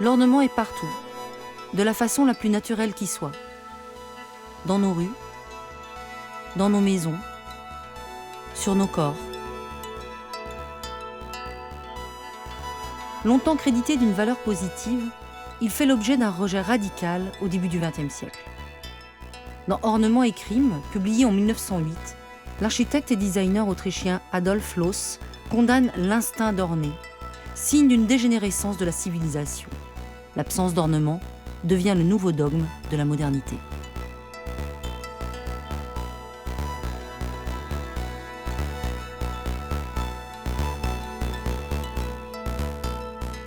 L'ornement est partout, de la façon la plus naturelle qui soit. Dans nos rues, dans nos maisons, sur nos corps. Longtemps crédité d'une valeur positive, il fait l'objet d'un rejet radical au début du XXe siècle. Dans Ornements et crimes, publié en 1908, l'architecte et designer autrichien Adolf Loos condamne l'instinct d'orner, signe d'une dégénérescence de la civilisation. L'absence d'ornement devient le nouveau dogme de la modernité.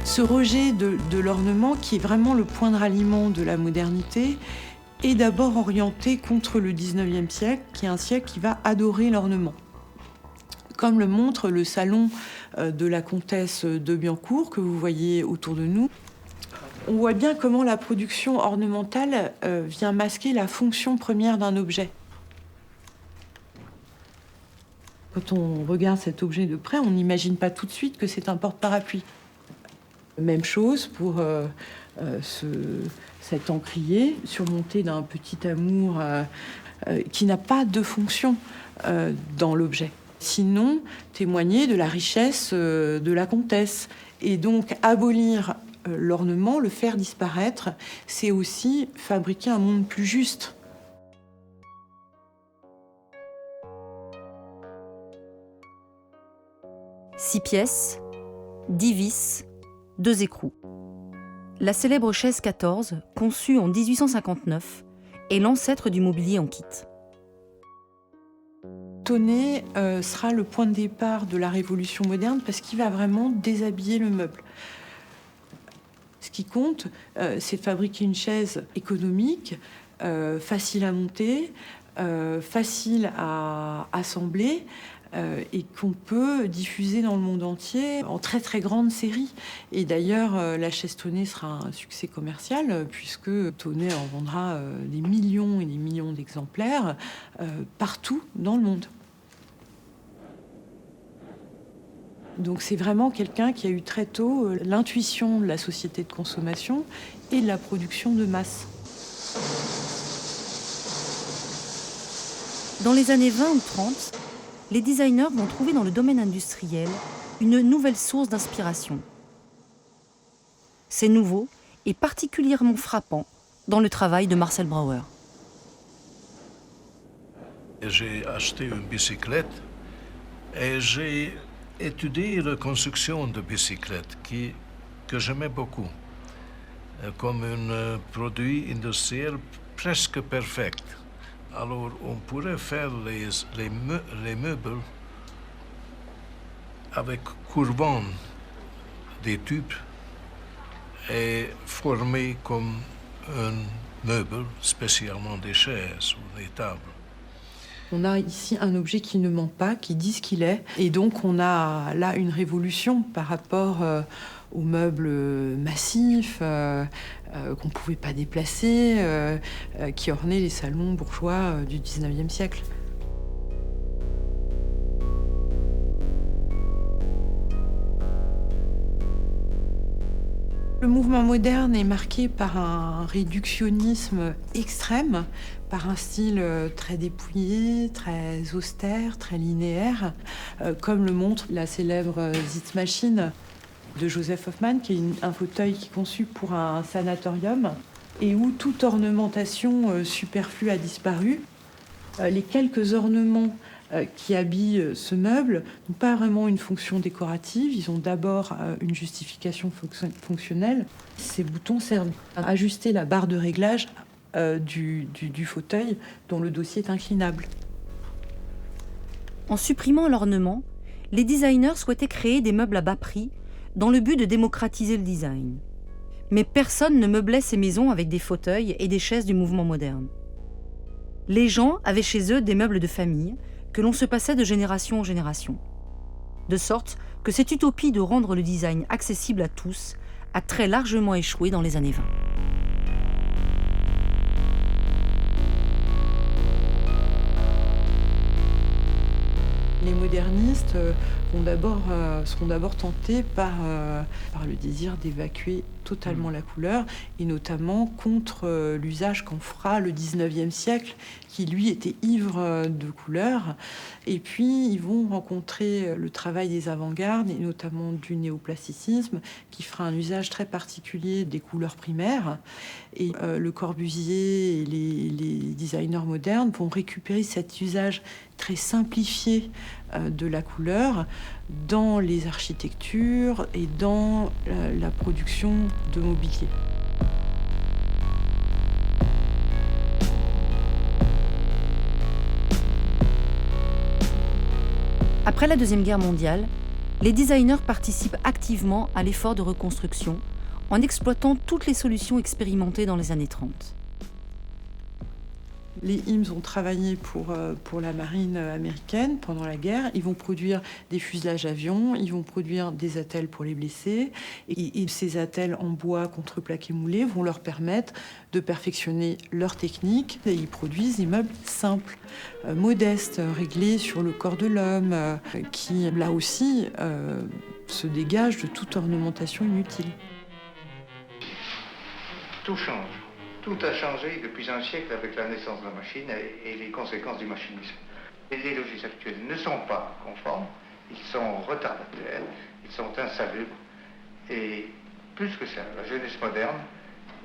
Ce rejet de l'ornement, qui est vraiment le point de ralliement de la modernité, est d'abord orienté contre le XIXe siècle, qui est un siècle qui va adorer l'ornement. Comme le montre le salon de la comtesse de Biencourt, que vous voyez autour de nous. On voit bien comment la production ornementale vient masquer la fonction première d'un objet. Quand on regarde cet objet de près, on n'imagine pas tout de suite que c'est un porte-parapluie. Même chose pour cet encrier surmonté d'un petit amour qui n'a pas de fonction dans l'objet. Sinon, témoigner de la richesse de la comtesse. Et donc, abolir l'ornement, le faire disparaître, c'est aussi fabriquer un monde plus juste. Six pièces, 10 vis, 2 écrous. La célèbre chaise 14, conçue en 1859, est l'ancêtre du mobilier en kit. Tonnet sera le point de départ de la révolution moderne parce qu'il va vraiment déshabiller le meuble. Ce qui compte, c'est de fabriquer une chaise économique, facile à monter, facile à assembler, et qu'on peut diffuser dans le monde entier en très très grande série. Et d'ailleurs, la chaise Tonnet sera un succès commercial puisque Tonnet en vendra des millions et des millions d'exemplaires partout dans le monde. Donc c'est vraiment quelqu'un qui a eu très tôt l'intuition de la société de consommation et de la production de masse. Dans les années 20 ou 30, les designers vont trouver dans le domaine industriel une nouvelle source d'inspiration. C'est nouveau et particulièrement frappant dans le travail de Marcel Brauer. J'ai acheté une bicyclette et j'ai étudié la construction de bicyclettes que j'aimais beaucoup, comme un produit industriel presque parfait. Alors, on pourrait faire les meubles avec courbant des tubes et former comme un meuble, spécialement des chaises ou des tables. On a ici un objet qui ne ment pas, qui dit ce qu'il est. Et donc, on a là une révolution par rapport aux meubles massifs qu'on ne pouvait pas déplacer, qui ornaient les salons bourgeois du XIXe siècle. Le mouvement moderne est marqué par un réductionnisme extrême, par un style très dépouillé, très austère, très linéaire, comme le montre la célèbre Sitzmaschine de Joseph Hoffmann, qui est un fauteuil qui est conçu pour un sanatorium et où toute ornementation superflue a disparu. Les quelques ornements qui habillent ce meuble n'ont pas vraiment une fonction décorative. Ils ont d'abord une justification fonctionnelle. Ces boutons servent à ajuster la barre de réglage du fauteuil dont le dossier est inclinable. En supprimant l'ornement, les designers souhaitaient créer des meubles à bas prix dans le but de démocratiser le design. Mais personne ne meublait ces maisons avec des fauteuils et des chaises du mouvement moderne. Les gens avaient chez eux des meubles de famille que l'on se passait de génération en génération. De sorte que cette utopie de rendre le design accessible à tous a très largement échoué dans les années 20. Les modernistes seront d'abord tentés par le désir d'évacuer totalement la couleur, et notamment contre l'usage qu'en fera le 19e siècle, qui lui était ivre de couleurs. Et puis ils vont rencontrer le travail des avant-gardes, et notamment du néoplasticisme, qui fera un usage très particulier des couleurs primaires. Et Le Corbusier et les designers modernes vont récupérer cet usage très simplifié de la couleur dans les architectures et dans la production de mobilier. Après la Deuxième Guerre mondiale, les designers participent activement à l'effort de reconstruction en exploitant toutes les solutions expérimentées dans les années 30. Les Imes ont travaillé pour la marine américaine pendant la guerre. Ils vont produire des fuselages avions, ils vont produire des attelles pour les blessés. Et ces attelles en bois contreplaqué moulé vont leur permettre de perfectionner leur technique. Et ils produisent des meubles simples, modestes, réglés sur le corps de l'homme, qui, là aussi, se dégagent de toute ornementation inutile. Tout change. Tout a changé depuis un siècle avec la naissance de la machine et les conséquences du machinisme. Et les logis actuels ne sont pas conformes, ils sont retardataires, ils sont insalubres. Et plus que ça, la jeunesse moderne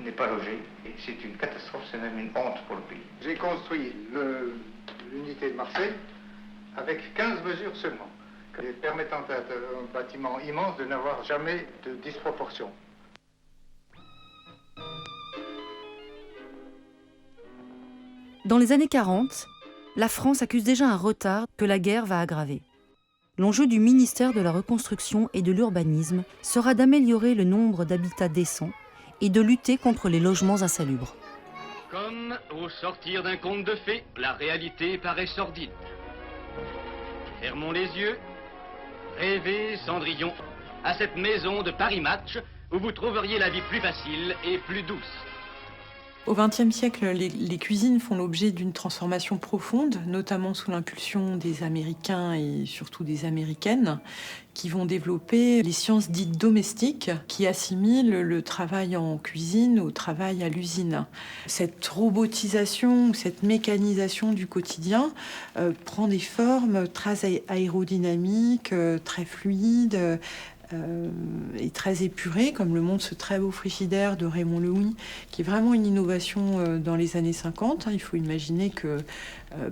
n'est pas logée. Et c'est une catastrophe, c'est même une honte pour le pays. J'ai construit l'unité de Marseille avec 15 mesures seulement, permettant à un bâtiment immense de n'avoir jamais de disproportion. Dans les années 40, la France accuse déjà un retard que la guerre va aggraver. L'enjeu du ministère de la Reconstruction et de l'Urbanisme sera d'améliorer le nombre d'habitats décents et de lutter contre les logements insalubres. Comme au sortir d'un conte de fées, la réalité paraît sordide. Fermons les yeux, rêvez, Cendrillon, à cette maison de Paris Match où vous trouveriez la vie plus facile et plus douce. Au XXe siècle, les cuisines font l'objet d'une transformation profonde, notamment sous l'impulsion des Américains et surtout des Américaines, qui vont développer les sciences dites domestiques, qui assimilent le travail en cuisine au travail à l'usine. Cette robotisation, cette mécanisation du quotidien prend des formes très aérodynamiques, très fluides, et très épuré, comme le montre ce très beau frigidaire de Raymond Loewy, qui est vraiment une innovation dans les années 50. Il faut imaginer que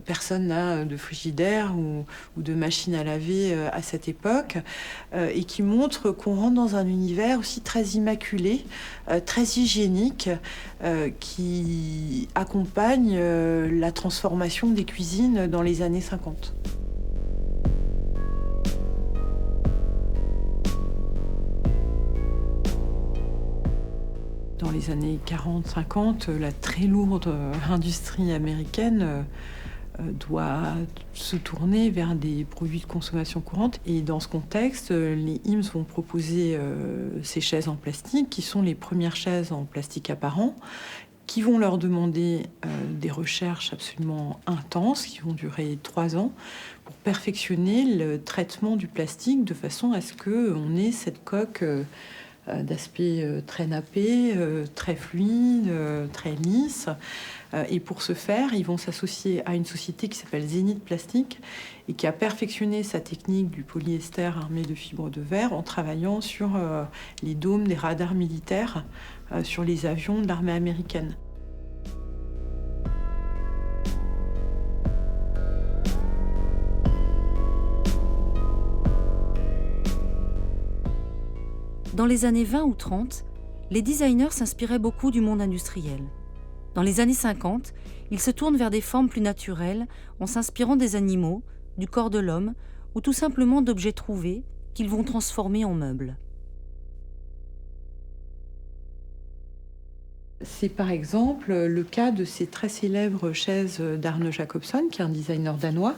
personne n'a de frigidaire ou de machine à laver à cette époque, et qui montre qu'on rentre dans un univers aussi très immaculé, très hygiénique, qui accompagne la transformation des cuisines dans les années 50. Dans les années 40-50, la très lourde industrie américaine doit se tourner vers des produits de consommation courante. Et dans ce contexte, les Imes vont proposer ces chaises en plastique, qui sont les premières chaises en plastique apparent, qui vont leur demander des recherches absolument intenses, qui vont durer 3 ans, pour perfectionner le traitement du plastique de façon à ce qu'on ait cette coque d'aspect très nappé, très fluide, très lisse. Et pour ce faire, ils vont s'associer à une société qui s'appelle Zénith Plastique et qui a perfectionné sa technique du polyester armé de fibres de verre en travaillant sur les dômes des radars militaires sur les avions de l'armée américaine. Dans les années 20 ou 30, les designers s'inspiraient beaucoup du monde industriel. Dans les années 50, ils se tournent vers des formes plus naturelles en s'inspirant des animaux, du corps de l'homme ou tout simplement d'objets trouvés qu'ils vont transformer en meubles. C'est par exemple le cas de ces très célèbres chaises d'Arne Jacobson, qui est un designer danois.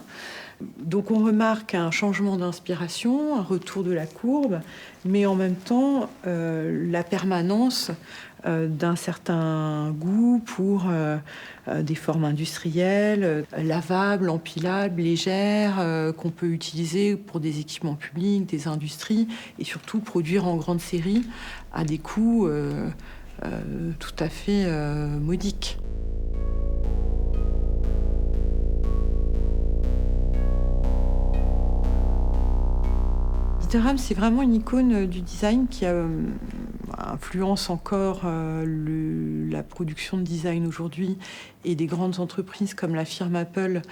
Donc on remarque un changement d'inspiration, un retour de la courbe, mais en même temps la permanence d'un certain goût pour des formes industrielles, lavables, empilables, légères, qu'on peut utiliser pour des équipements publics, des industries, et surtout produire en grande série à des coûts tout à fait modiques. Dieter Rams, c'est vraiment une icône du design qui influence encore la production de design aujourd'hui et des grandes entreprises comme la firme Apple,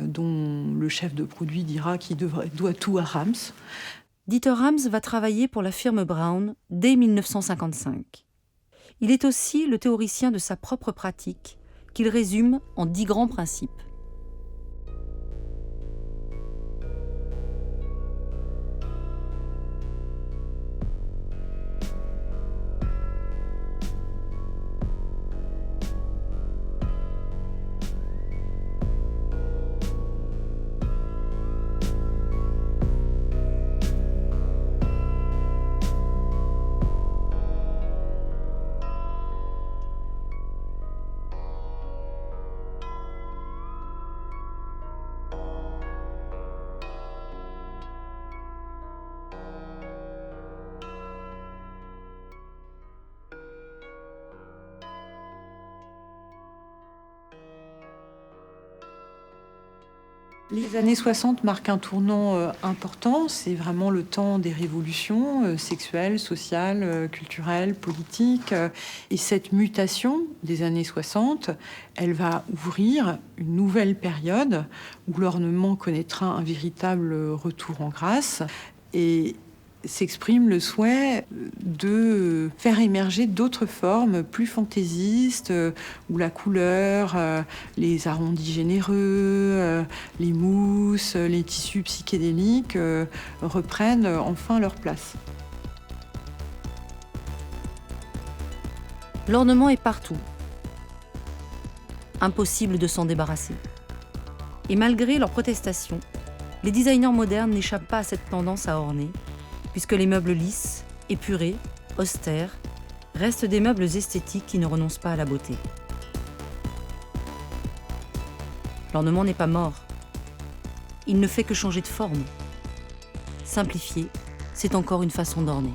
dont le chef de produit dira qu'il doit tout à Rams. Dieter Rams va travailler pour la firme Braun dès 1955. Il est aussi le théoricien de sa propre pratique, qu'il résume en 10 grands principes. Les années 60 marquent un tournant important. C'est vraiment le temps des révolutions sexuelles, sociales, culturelles, politiques. Et cette mutation des années 60, elle va ouvrir une nouvelle période où l'ornement connaîtra un véritable retour en grâce. Et s'exprime le souhait de faire émerger d'autres formes plus fantaisistes, où la couleur, les arrondis généreux, les mousses, les tissus psychédéliques reprennent enfin leur place. L'ornement est partout. Impossible de s'en débarrasser. Et malgré leurs protestations, les designers modernes n'échappent pas à cette tendance à orner, puisque les meubles lisses, épurés, austères, restent des meubles esthétiques qui ne renoncent pas à la beauté. L'ornement n'est pas mort. Il ne fait que changer de forme. Simplifier, c'est encore une façon d'orner.